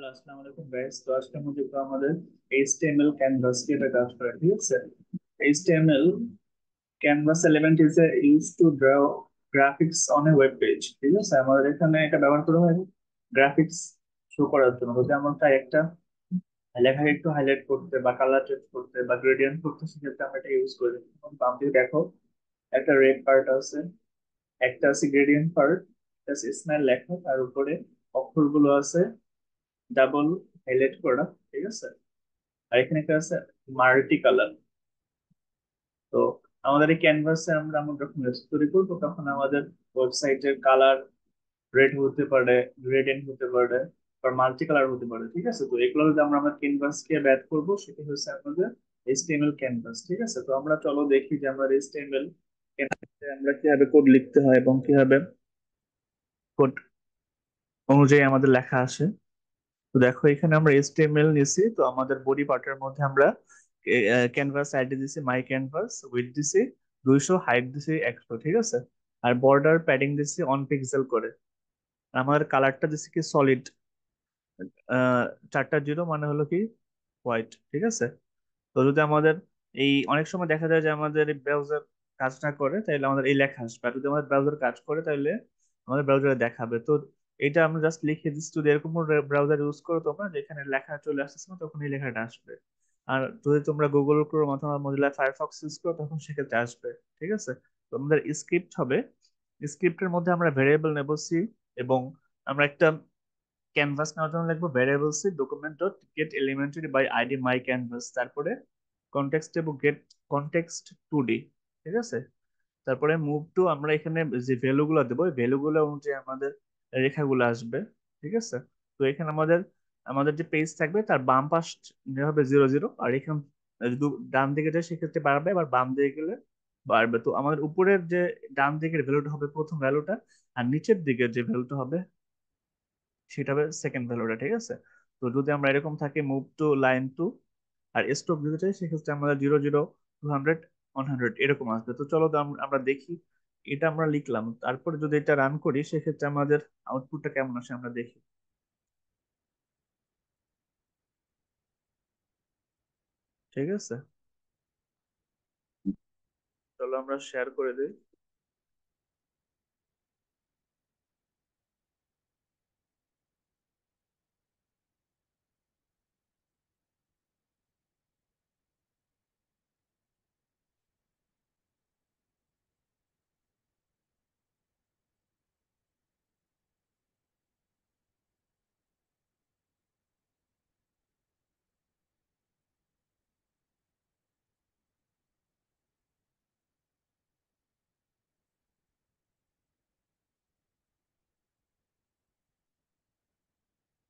Hello, আসসালামু আলাইকুম guys. তো আজকে মধ্যে তো আমাদের HTML ক্যানভাস কি এটা কাজ করে, ঠিক আছে? HTML canvas element is use to draw graphics on a web page, ঠিক আছে? আমাদের এখানে এটা ব্যবহার করা হয় গ্রাফিক্স শো করার জন্য। যদি আমরা চাই একটা লেখাকে একটু হাইলাইট করতে বা কালার চেঞ্জ করতে বা গ্রেডিয়েন্ট করতে, সেক্ষেত্রে আমরা এটা ইউজ করি। এখন বাম দিকে দেখো, একটা রেড পার্ট আছে, একটা আছে গ্রেডিয়েন্ট পার্ট, একটা আছে স্মাইল লেখা, তার উপরে অক্ষরগুলো আছে ডাবল হাইলাইট করা, ঠিক আছে? আর এখানে একটা আছে মাল্টি কালার। তো আমাদের এই ক্যানভাসে আমরা আমরা যখন তৈরি করবো, তখন আমাদের ওয়েবসাইটের কালার রেড হতে পারে, গ্রেডিয়েন্ট হতে পারে, বা মাল্টি কালার হতে পারে, ঠিক আছে? তো এগুলো যদি আমরা আমার ক্যানভাসকে ব্যাড করবো, সেটা হচ্ছে আমাদের HTML ক্যানভাস, ঠিক আছে? তো আমরা চলো দেখি যে আমরা HTML ক্যানভাসে আমরা কিভাবে কোড লিখতে হয় এবং কিভাবে কোড অনুযায়ী আমাদের লেখা আসে। তো দেখো, এখানে আমরা HTML নিছি, তো আমাদের বডি পার্টের মধ্যে আমরা ক্যানভাস আইডি দিছি মাই ক্যানভাস, উইডথ দিছি 200, হাইট দিছি 100, ঠিক আছে? আর বর্ডার প্যাডিং দিছি 1 পিক্সেল করে। আর আমাদের কালারটা দিছি কি সলিড, 4টা 0 মানে হলো কি হোয়াইট, ঠিক আছে? তো যদি আমাদের এই অনেক সময় দেখা যায় যে আমাদের ব্রাউজার কাজ না করে, তাহলে আমাদের এই লেখা আসবে। আর যদি আমাদের ব্রাউজার কাজ করে, তাহলে আমাদের ব্রাউজারে দেখাবে। তো এটা আমরা জাস্ট লিখে দিচ্ছি। যদি এরকম ব্রাউজার ইউজ করো তোমরা, যেখানে লেখা চলে আসতেছে না, তখন এই লেখাটা আসবে। আর যদি তোমরা গুগল ক্রোম অথবা মজিলা ফায়ারফক্স ইউজ করো, তখন সেক্ষেত্রে আসবে, ঠিক আছে? তো আমাদের স্ক্রিপ্ট হবে, স্ক্রিপ্টের মধ্যে আমরা ভেরিয়েবল নেব সি, এবং আমরা একটা ক্যানভাস নেওয়ার জন্য লিখবো variable C document dot get elementary by ID my canvas, তারপরে কনটেক্সট এবং গেট কনটেক্সট 2D, ঠিক আছে? তারপরে মুভ টু, আমরা এখানে যে ভ্যালু গুলো দেবো, ওই ভ্যালু গুলো অনুযায়ী আমাদের রেখাগুলো আসবে, ঠিক আছে? তো এখানে আমাদের আমাদের যে পেজ থাকবে, তার বাম পাশ হবে 0 0, আর এখানে যদি ডান দিকে যায় সেক্ষেত্রে বাড়বে, আবার বাম দিকে গেলে বাড়বে। তো আমাদের উপরের যে ডান দিকের ভ্যালুটা হবে প্রথম ভ্যালুটা, আর নিচের দিকের যে ভ্যালুটা হবে সেটা হবে সেকেন্ড ভ্যালুটা, ঠিক আছে? তো যদি আমরা এরকম থাকি মুভ টু লাইন টু, আর স্টপ দিতে চাই, সেক্ষেত্রে আমাদের 0 0 200 100 এরকম আসবে। তো চলো তো আমরা দেখি। এটা আমরা লিখলাম, তারপরে যদি এটা রান করি, সেক্ষেত্রে আমাদের আউটপুটটা কেমন আসে আমরা দেখি, ঠিক আছে? চলো আমরা শেয়ার করে দিই।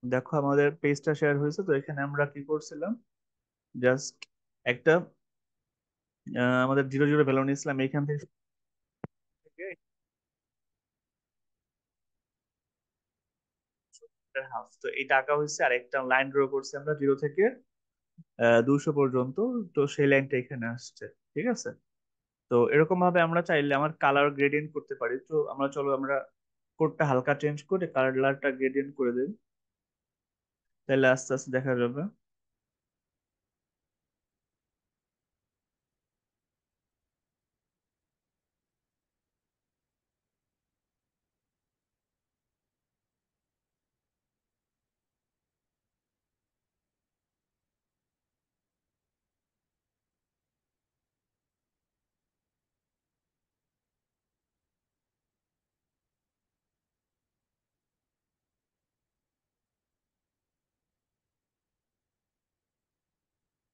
দেখো, আমাদের পেজটা শেয়ার হয়েছে। তো এখানে আমরা কি করছিলাম, জাস্ট একটা আমাদের 0 0 ভ্যালু নিয়েছিলাম এখান থেকে হাফ। তো এই টাকা হয়েছে, আর একটা লাইন ড্র করছি আমরা 0 থেকে 200 পর্যন্ত। তো সেই লাইনটা এখানে আসছে, ঠিক আছে? তো এরকম ভাবে আমরা চাইলে আমার কালার গ্রেডিয়েন্ট করতে পারি। তো আমরা চলো আমরা কোডটা হালকা চেঞ্জ করে কালারটা গ্রেডিয়েন্ট করে দিই, তাহলে আস্তে আস্তে দেখা যাবে।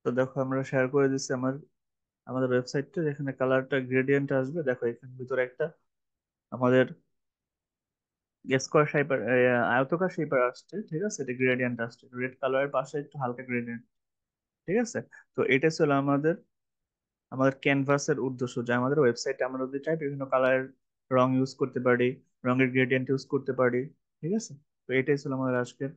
তো দেখো, আমরা শেয়ার করে দিচ্ছি আমাদের ওয়েবসাইটটা, যেখানে কালারটা গ্রেডিয়েন্ট আসবে। দেখো, এখানে ভিতরে একটা আমাদের স্কোয়ার শেপার, আয়তকার শেপার আসছে, ঠিক আছে? এটা গ্রেডিয়েন্ট আসছে রেড কালারের পাশে একটু হালকা গ্রেডিয়েন্ট, ঠিক আছে? তো এটা ছিল আমাদের আমাদের ক্যানভাসের উদ্দেশ্য, যে আমাদের ওয়েবসাইটে আমরা যদি চাই বিভিন্ন কালারের রং ইউজ করতে পারি, রঙের গ্রেডিয়েন্ট ইউজ করতে পারি, ঠিক আছে? তো এটাই ছিল আমাদের আজকের